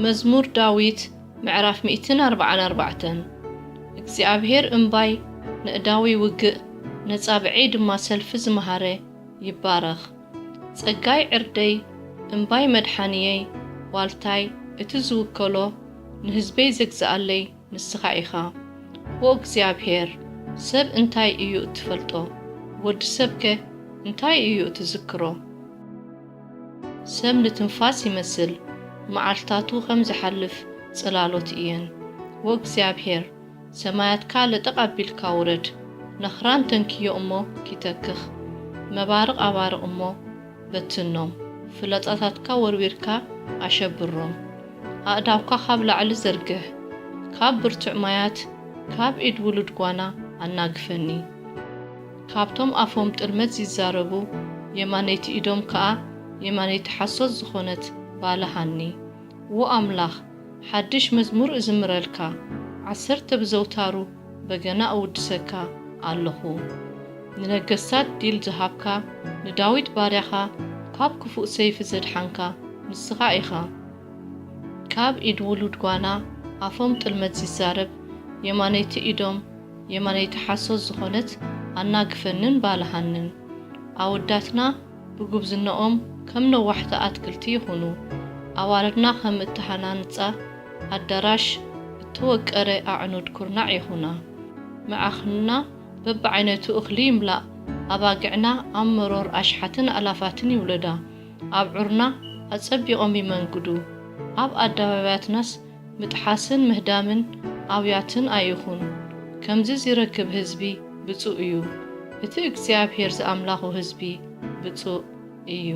መዝሙር ዳዊት ምዕራፍ 144 እግዚአብሔር እምባይ ንእዳዊ ውግእ ነጻብዒ ድማ ሰልፊ ዝመሃረ ይባረኽ ጸጋይ ዕርደይ እምባይ መድሓንየይ ዋልታይ እቲ ዝውከሎ ንህዝበይ ዘግዝኣለይ ንስኻ ኢኻ ኦ እግዚአብሔር ሰብ እንታይ እዩ እትፈልጦ ወዲ ሰብከ እንታይ እዩ እትዝክሮ ሰብ ንትንፋስ ይመስል መዓልታቱ ከም ዝሓልፍ ጽላሎት እየን ወእግዚአብሔር ሰማያትካ ለጠቃቢልካ ውረድ ነኽራን ተንኪዮ እሞ ኪተክኽ መባርቕ ኣባርቕ እሞ በትኖም ፍለጣታትካ ወርዊርካ ኣሸብሮም ኣእዳውካ ካብ ላዕሊ ዘርግሕ ካብ ብርቱዕ ማያት ካብ ኢድ ውሉድ ጓና ኣናግፈኒ ካብቶም ኣፎም ጥልመት ዝዛረቡ የማነይቲ ኢዶም ከዓ የማነይቲ ሓሶት ዝኾነት ባለሃኒ ወኣምላኽ ሓድሽ መዝሙር እዝምረልካ 10 ብዘውታሩ በገና እውድሰካ ኣለኹ ንነገሥታት ዲል ዝሃብካ ንዳዊት ባርያኻ ካብ ክፉእ ሰይፊ ዘድሓንካ ንስኻ ኢኻ ካብ ኢድ ውሉድ ጓና ኣፎም ጥልመት ዝዛረብ የማነይቲ ኢዶም የማነይቲ ሓሶት ዝኾነት ኣናግፈንን ባልሃንን ኣወዳትና ብጉብዝነኦም ከም ነዋሕቲ ኣትክልቲ ይኹኑ ኣዋልድና ከም እትሃናንጻ ኣዳራሽ እተወቀረ ኣዕኑድ ኩርናዕ ይኹና መዓኽንና በብዓይነቱ እኽሊ ይምላእ ኣባጊዕና ኣብ መሮር ኣሽሓትን ኣላፋትን ይውለዳ ኣብ ዑርና ኣጸቢቖም ይመንግዱ ኣብ ኣደባባያትናስ ምጥሓስን ምህዳምን ኣብያትን ኣይኹን ከምዚ ዝረክብ ህዝቢ ብፁእ እዩ እቲ እግዚአብሔር ዝኣምላኹ ህዝቢ ብፁእ እዩ